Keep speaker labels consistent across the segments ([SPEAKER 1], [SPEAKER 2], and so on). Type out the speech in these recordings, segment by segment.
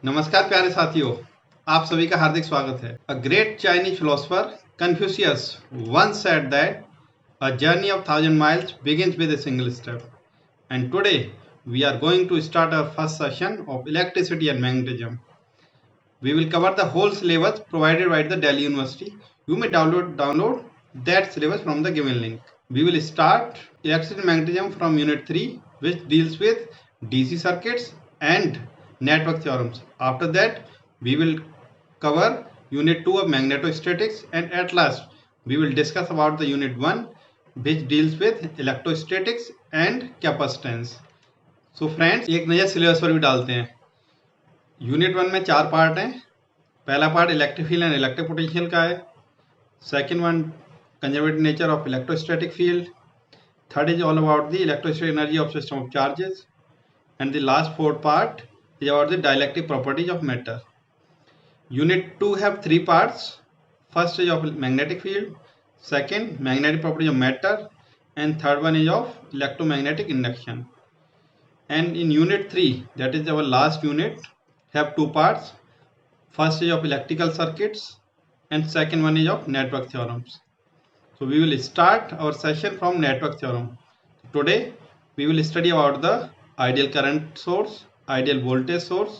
[SPEAKER 1] नमस्कार प्यारे साथियों, आप सभी का हार्दिक स्वागत है। A great Chinese philosopher Confucius once said that a journey of 1,000 miles begins with a single step. And today we are going to start our first session of electricity and magnetism. We will cover the whole syllabus provided by the Delhi University. You may download that syllabus from the given link. We will start electricity and magnetism from unit 3, which deals with DC circuits and network theorems. After that, we will cover unit 2 of magnetostatics, and at last we will discuss about the unit 1, which deals with electrostatics and capacitance. So friends, एक नया syllabus पर भी डालते हैं। Unit 1 में 4 part हैं। पहला part electric field and electric potential का है। Second one conservative nature of electrostatic field. Third is all about the electrostatic energy of system of charges, and the last fourth part is about the dielectric properties of matter. Unit 2 have 3 parts. First is of magnetic field, second magnetic properties of matter, and third one is of electromagnetic induction. And in unit 3, that is our last unit, have 2 parts. First is of electrical circuits and second one is of network theorems. So we will start our session from network theorem. Today we will study about the ideal current source, ideal voltage source,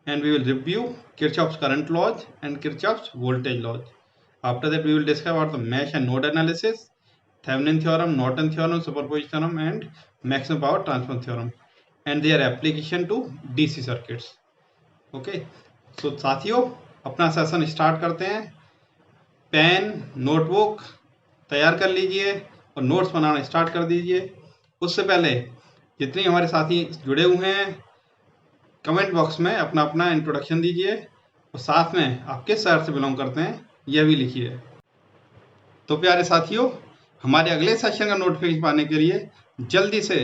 [SPEAKER 1] and we will review Kirchhoff's current laws and Kirchhoff's voltage laws. After that we will discuss about the mesh and node analysis, Thevenin theorem, Norton theorem, superposition theorem, and maximum power transfer theorem, and their application to DC circuits. Okay, so साथियों अपना session start करते हैं। Pen notebook तैयार कर लीजिए और notes बनाना start कर दीजिए। उससे पहले जितने हमारे साथी जुड़े हुए हैं कमेंट बॉक्स में अपना अपना इंट्रोडक्शन दीजिए और साथ में आप किस शहर से बिलोंग करते हैं यह भी लिखिए। तो प्यारे साथियों, हमारे अगले सेशन का नोटिफिकेशन पाने के लिए जल्दी से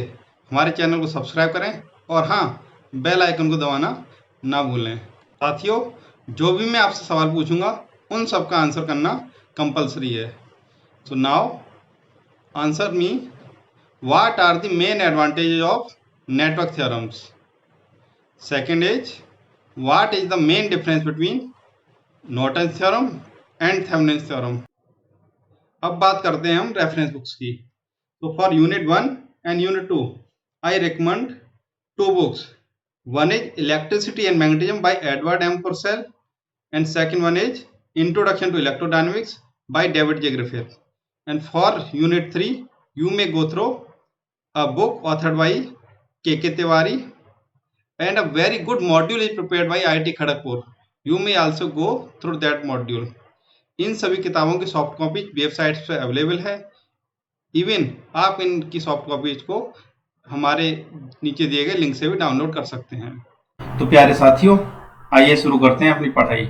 [SPEAKER 1] हमारे चैनल को सब्सक्राइब करें और हाँ, बेल आइकन को दबाना ना भूलें। साथियों, जो भी मैं आपसे सवाल पूछूंगा उन सब का आंसर करना कंपलसरी है। So now answer me, what are the main advantages of network theorems? Second is, what is the main difference between Norton's theorem and Thevenin's theorem? अब बात करते हैं हम रेफरेंस बुक्स की। तो for unit 1 and unit 2 I recommend 2 books. One is Electricity and Magnetism by Edward M. Purcell and second one is Introduction to Electrodynamics by David J. Griffith. And for unit 3 you may go through a book authored by K.K. Tiwari, and a very good module is prepared by IIT Kharagpur. You may also go through that module. इन सभी किताबों की soft copy website पर available है। Even आप इनकी soft copies को हमारे नीचे दिए गए लिंक से भी डाउनलोड कर सकते हैं। तो प्यारे साथियों, आइए शुरू करते हैं अपनी पढ़ाई।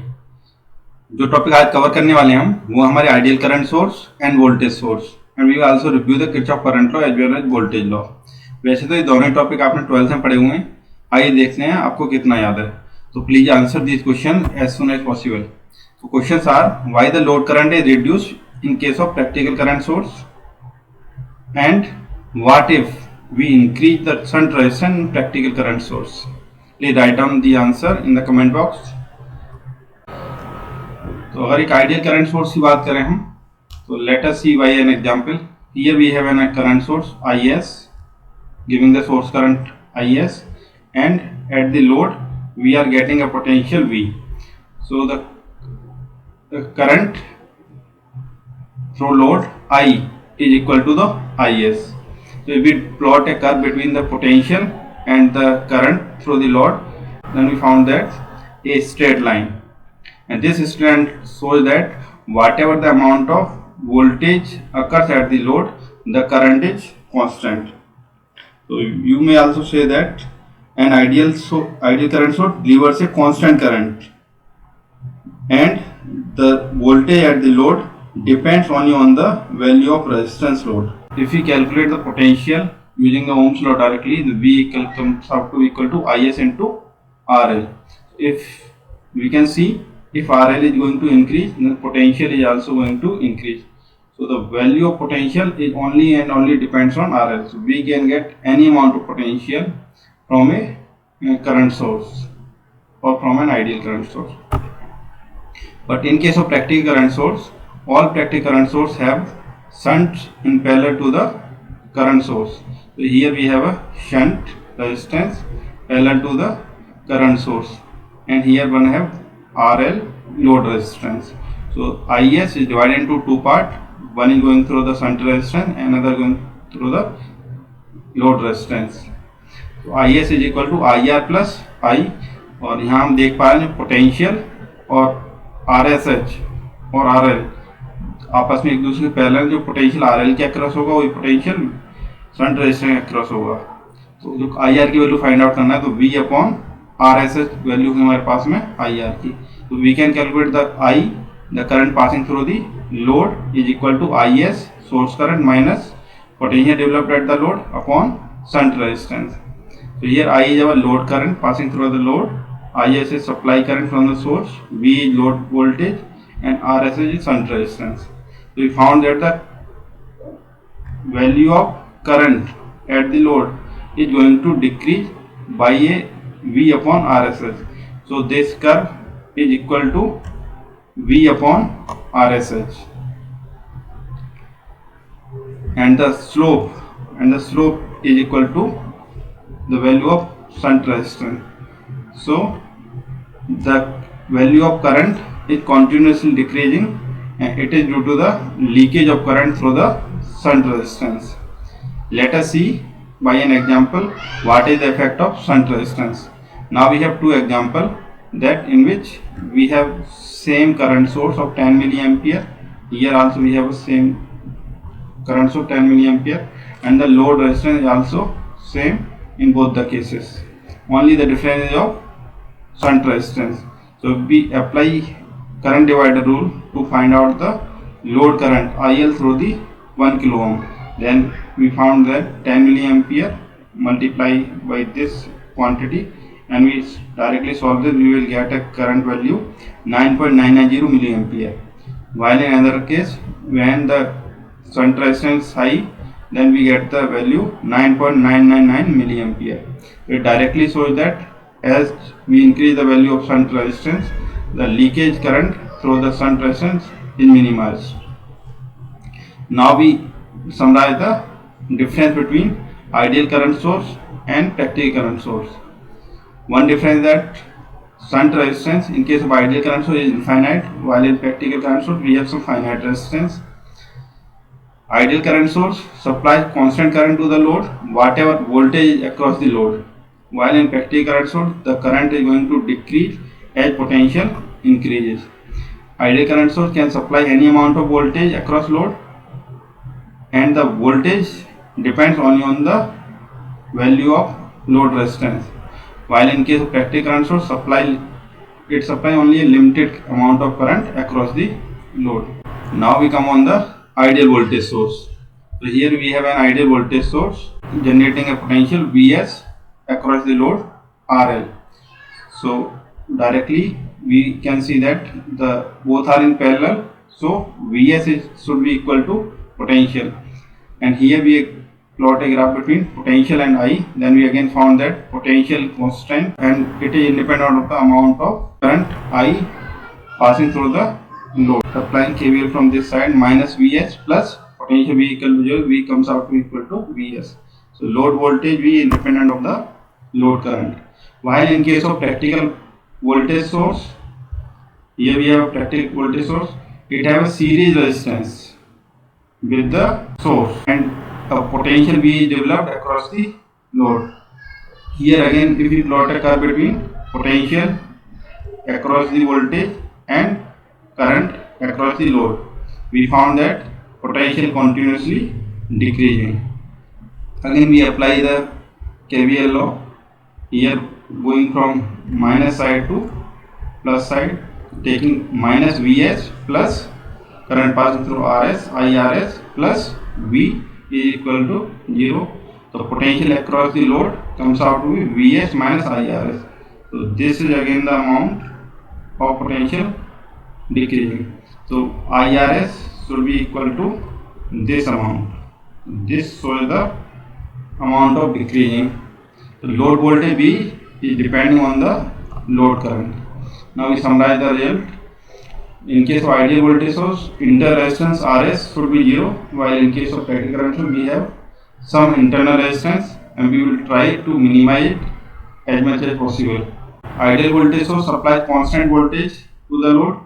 [SPEAKER 1] जो टॉपिक आज कवर करने वाले हैं हम वो हमारे ideal current source and voltage source, and we will also review the Kirchhoff current law as well as voltage law. वैसे तो ये दोनों टॉपिक आपने 12th में पढ़े हुए हैं, आइए देखते हैं आपको कितना याद है। तो please answer this question as soon as possible. तो questions are, why the load current is reduced in case of practical current source, and what if we increase the shunt resistance in practical current source. Please write down the answer in the comment box. तो अगर एक ideal current source की बात करें हम, तो let us see by an example. Here we have an current source IS giving the source current IS, and at the load we are getting a potential V. So the current through load I is equal to the IS. So if we plot a curve between the potential and the current through the load, then we found that a straight line. And this strand shows that whatever the amount of voltage occurs at the load, the current is constant. So you may also say that an ideal current source delivers a constant current, and the voltage at the load depends only on the value of resistance load. If we calculate the potential using the Ohm's law directly, the V comes out to equal to IS into RL. If we can see, if RL is going to increase, then potential is also going to increase. So the value of potential is only and only depends on RL. So we can get any amount of potential from a current source. or from an ideal current source. But in case of practical current source, all practical current source have shunts in parallel to the current source. So here we have a shunt resistance parallel to the current source, and here one have RL load resistance. So IS is divided into two parts. One is going through the shunt resistance, another going through the load resistance. तो I S is equal to I R plus I, और यहाँ हम देख पा रहे हैं potential और R S H और आर एल आपस में एक दूसरे के पैरेलल. जो पोटेंशियल आर एल के अक्रॉस होगा वही पोटेंशियल शंट रेजिस्टेंस के अक्रॉस होगा. तो जो आई आर की वैल्यू फाइंड आउट करना है, तो V upon R S H value हमारे पास में आई आर की. तो we can calculate the I, the current passing through the load is equal to I S source current minus potential developed at the load upon shunt resistance. So here I is our load current passing through the load, IS is supply current from the source, V is load voltage, and RSS is shunt resistance. So we found that the value of current at the load is going to decrease by a V upon RSS. So this curve is equal to V upon RSS. And the slope is equal to the value of shunt resistance. So the value of current is continuously decreasing, and it is due to the leakage of current through the shunt resistance. Let us see by an example what is the effect of shunt resistance. Now we have two examples that in which we have same current source of 10 milliampere. Here also we have a same current source 10 milliampere, and the load resistance is also same in both the cases. Only the difference is of shunt resistance. So we apply current divider rule to find out the load current IL through the 1 kilo ohm. Then we found that 10 milliampere multiply by this quantity, and we directly solve this. We will get a current value 9.990 milliampere. While in another case, when the shunt resistance high, then we get the value 9.999 milliampere. It directly shows that as we increase the value of shunt resistance, the leakage current through the shunt resistance is minimized. Now we summarize the difference between ideal current source and practical current source. One difference is that shunt resistance in case of ideal current source is infinite, while in practical current source we have some finite resistance. Ideal current source supplies constant current to the load, whatever voltage is across the load, while in practical current source the current is going to decrease as potential increases. Ideal current source can supply any amount of voltage across load, and the voltage depends only on the value of load resistance, while in case of practical current source it supply only a limited amount of current across the load. Now we come on the ideal voltage source. So here we have an ideal voltage source generating a potential Vs across the load RL. So directly we can see that the both are in parallel, so Vs should be equal to potential, and here we plot a graph between potential and I. Then we again found that potential constant and it is independent of the amount of current I passing through the load. Applying KVL from this side, minus Vs plus potential V equal to 0, V comes out to equal to Vs. So load voltage V is independent of the load current. While in case of practical voltage source, here we have a practical voltage source, it has a series resistance with the source, and a potential V is developed across the load. Here again, if we plot a curve between potential across the voltage and current across the load, we found that potential continuously decreasing. Again we apply the KVL law, here going from minus side to plus side, taking minus Vs plus current passing through Rs, IRs plus V is equal to 0. So potential across the load comes out to be Vs minus IRs. So this is again the amount of potential decreasing. So IRs should be equal to this amount. This shows the amount of decreasing. The load voltage V is depending on the load current. Now we summarize the result. In case of ideal voltage source, inter resistance Rs should be 0, while in case of static current source, we have some internal resistance and we will try to minimize it as much as possible. Ideal voltage source supplies constant voltage to the load,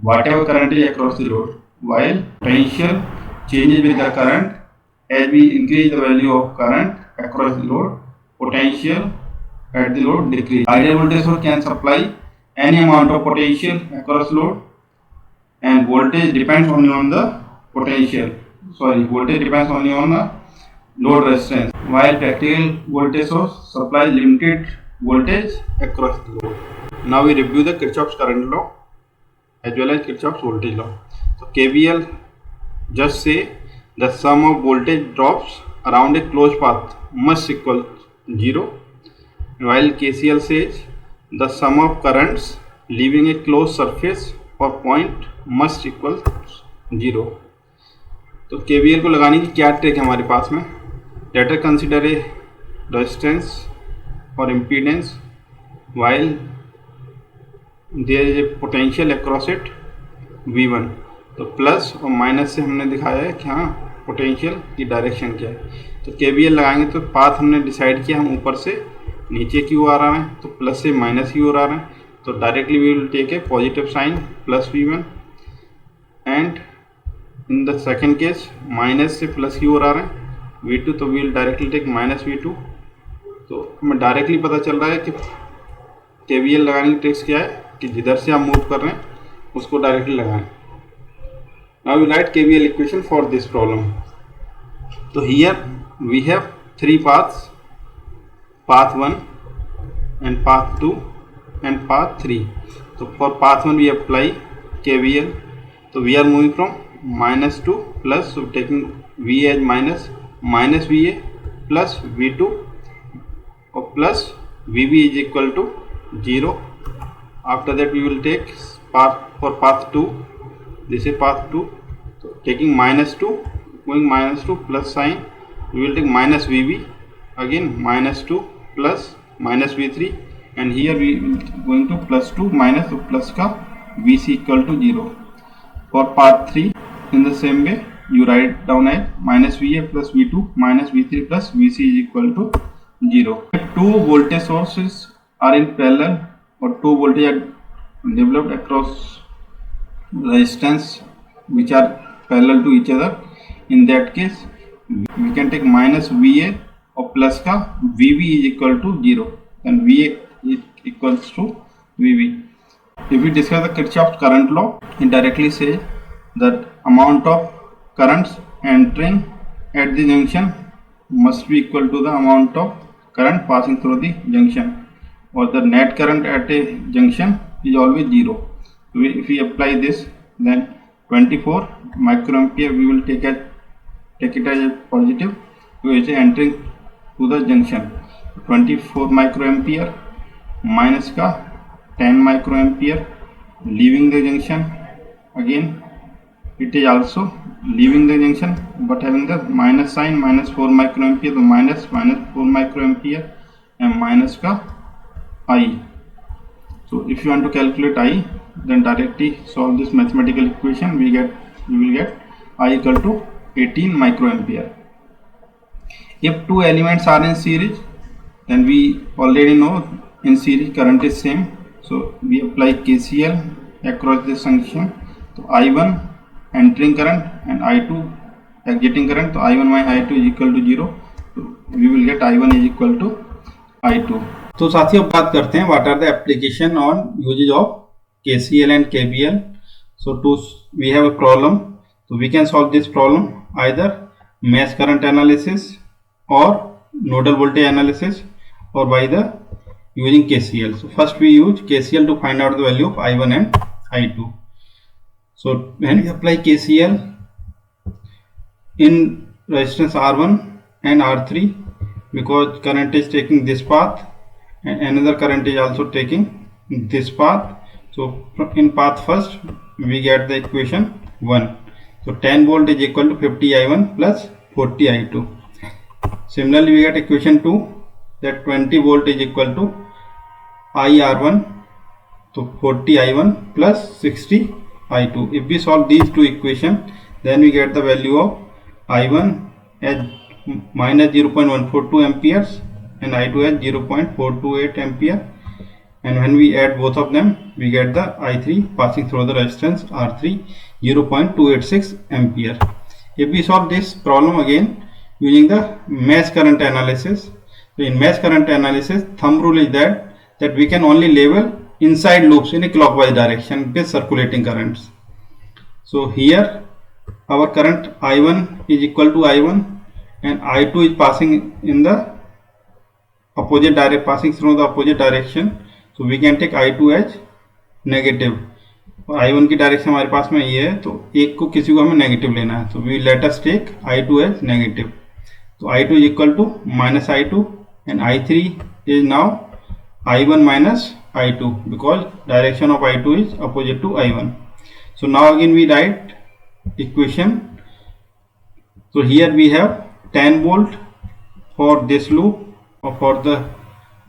[SPEAKER 1] whatever current is across the load, while potential changes with the current. As we increase the value of current across the load, potential at the load decrease. Ideal voltage source can supply any amount of potential across load, and voltage depends only on the potential. Voltage depends only on the load resistance, while practical voltage source supplies limited voltage across the load. Now we review the Kirchhoff's current law as well as Kirchhoff's voltage law. So KVL just say the sum of voltage drops around a closed path must equal 0, while KCL says the sum of currents leaving a closed surface or point must equal 0. तो KVL को लगाने की क्या trick है हमारे पास में? Let us consider a resistance or impedance while there is a potential across it V1. तो plus और माइनस से हमने दिखाया है कि हाँ पोटेंशियल की डायरेक्शन क्या है. तो KVL लगाएंगे तो पाथ हमने डिसाइड किया हम ऊपर से नीचे की ओर आ रहे हैं, तो प्लस से माइनस की ओर आ रहे हैं, तो directly we will take a positive sign plus V1, and in the second case minus से प्लस की ओर आ रहे हैं V2, तो we will directly take minus V2. तो हमें डायरेक्टली पता चल रहा है कि KVL लगाने की ट्रिक्स क्या है कि जिधर से आप मूव कर रहे हैं उसको डायरेक्टली लगाएं. Now we write KVL equation for this problem. So here we have three paths, path 1 and path 2 and path 3. So for path 1 we apply KVL. So we are moving from minus to plus, so taking V as minus VA plus V2 or plus VB is equal to 0. After that we will take for path 2. This is path 2. So taking minus 2, going minus 2 plus sign, we will take minus VB, again minus 2 plus minus V3, and here we will going to plus 2 minus, so plus का VC equal to 0. For path 3 in the same way you write down as minus VA plus V2 minus V3 plus VC is equal to 0. If two voltage sources are in parallel or two voltage are developed across resistance which are parallel to each other, in that case we can take minus VA or plus का VB is equal to 0, and VA is equals to VB. If we discuss the Kirchhoff's current law, it directly says that amount of currents entering at the junction must be equal to the amount of current passing through the junction, or the net current at a junction is always 0. So if we apply this, then 24 microampere we will take it as a positive, which is entering to the junction. 24 microampere minus का 10 microampere leaving the junction. Again it is also leaving the junction but having the minus sign, minus 4 microampere, तो minus 4 microampere and minus का I. So if you want to calculate I, then directly solve this mathematical equation. We will get I equal to 18 microampere. If two elements are in series, then we already know in series current is same, so we apply KCL across this junction. So I1 entering current and I2 exiting current, so I1 minus I2 is equal to 0. So we will get I1 is equal to I2. तो साथियों बात करते हैं what are the application on usages of KCL and KVL. So we have a problem, so we can solve this problem either mesh current analysis or nodal voltage analysis or by the using KCL. So first we use KCL to find out the value of I1 and I2. So when we apply KCL in resistance R1 and R3, because current is taking this path and another current is also taking this path, so in path first we get the equation 1. So 10 volt is equal to 50 I1 plus 40 I2. Similarly we get equation 2, that 20 volt is equal to IR1 तो 40 I1 plus 60 I2. If we solve these two equations, then we get the value of I1 as minus 0.142 amperes and I2 as 0.428 ampere, and when we add both of them we get the I3 passing through the resistance R3 0.286 ampere. If we solve this problem again using the mesh current analysis, so in mesh current analysis thumb rule is that we can only label inside loops in a clockwise direction with circulating currents. So here our current I1 is equal to I1 and I2 is passing in the opposite direction, passing through the opposite direction. So we can take I2 as negative और I1 की direction हमारे पास में ये है, तो एक को किसी को हमें नेगेटिव लेना है, तो we let us take I2 as negative. तो I2 is equal to minus I2 and I3 is now I1 minus I2 because direction of I2 is opposite to I1. So now again we write equation. So here we have 10 volt for this loop, or for the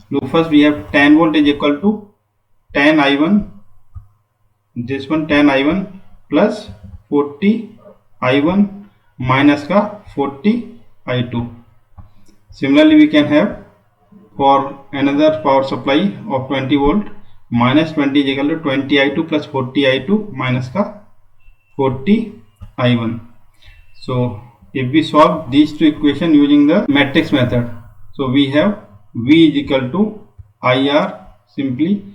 [SPEAKER 1] loop first we have 10 volt is equal to 10 I1, this one 10 I1 plus 40 I1 minus का 40 I2. Similarly we can have for another power supply of 20 volt minus 20 is equal to 20 I2 plus 40 I2 minus का 40 I1. So if we solve these two equations using the matrix method, so we have V is equal to IR. Simply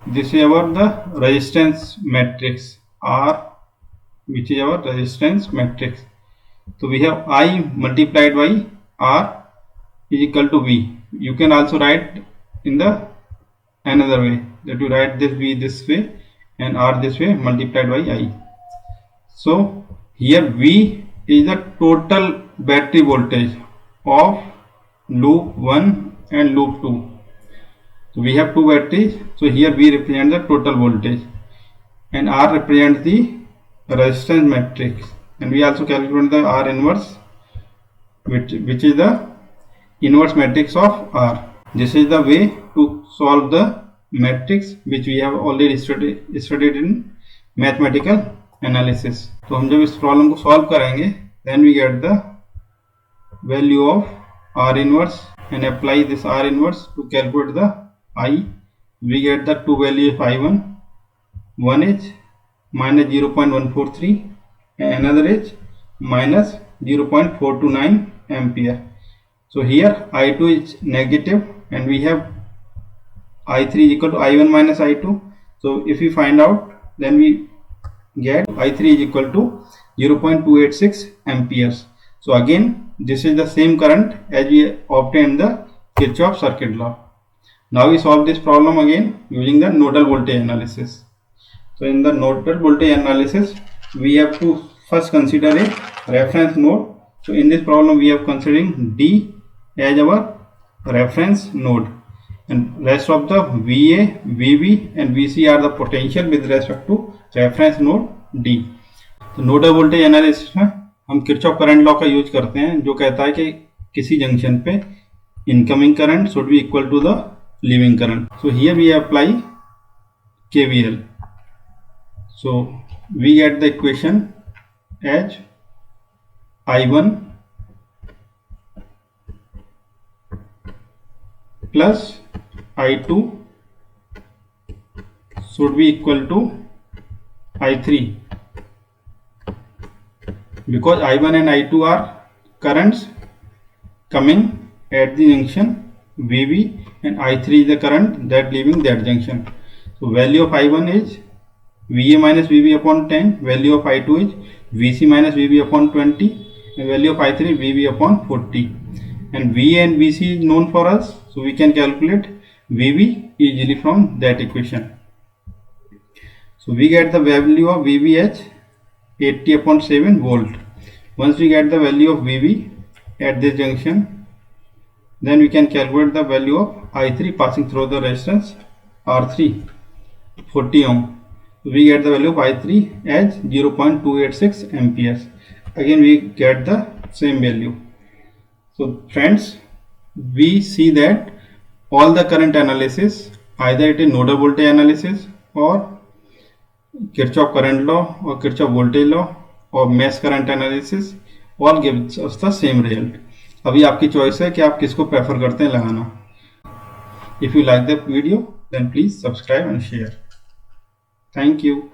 [SPEAKER 1] this is our the resistance matrix R, which is our resistance matrix. So we have I multiplied by R is equal to V. You can also write in the another way, that you write this V this way and R this way multiplied by I. So here V is the total battery voltage of loop 1 and loop 2. So we have two batteries, so here V represents the total voltage and R represents the resistance matrix, and we also calculate the R inverse, which is the inverse matrix of R. This is the way to solve the matrix which we have already studied in mathematical analysis. तो हम जब इस problem को solve करेंगे then we get the value of R inverse and apply this R inverse to calculate the I. We get the two values of I1. One is minus 0.143 and another is minus 0.429 ampere. So here I2 is negative and we have I3 is equal to I1 minus I2. So if we find out, then we get I3 is equal to 0.286 amperes. So again this is the same current as we obtained the Kirchhoff circuit law. Now we solve this problem again using the nodal voltage analysis. So in the nodal voltage analysis we have to first consider a reference node. So in this problem we are considering D as our reference node, and rest of the VA, VB and VC are the potential with respect to reference node D. तो nodal voltage analysis में हम Kirchhoff current law का use करते हैं, जो कहता है कि किसी जंक्शन पे incoming current should be equal to the leaving current. So here we apply KVL. So we get the equation as I1 plus I2 should be equal to I3, because I1 and I2 are currents coming at the junction VB and I3 is the current that leaving that junction. So value of I1 is VA minus VB upon 10, value of I2 is VC minus VB upon 20 and value of I3 is VB upon 40, and VA and VC is known for us, so we can calculate VB easily from that equation. So we get the value of VB as 80 upon 7 volt. Once we get the value of VB at this junction, then we can calculate the value of I3 passing through the resistance R3 40 ohm. We get the value of I3 as 0.286 amperes. Again we get the same value. So friends, we see that all the current analysis, either it is nodal voltage analysis और Kirchhoff current law और Kirchhoff voltage law और mesh current analysis all gives us the same result. अभी आपकी choice है कि आप किसको prefer करते हैं लगाना। If you like the video then please subscribe and share. Thank you.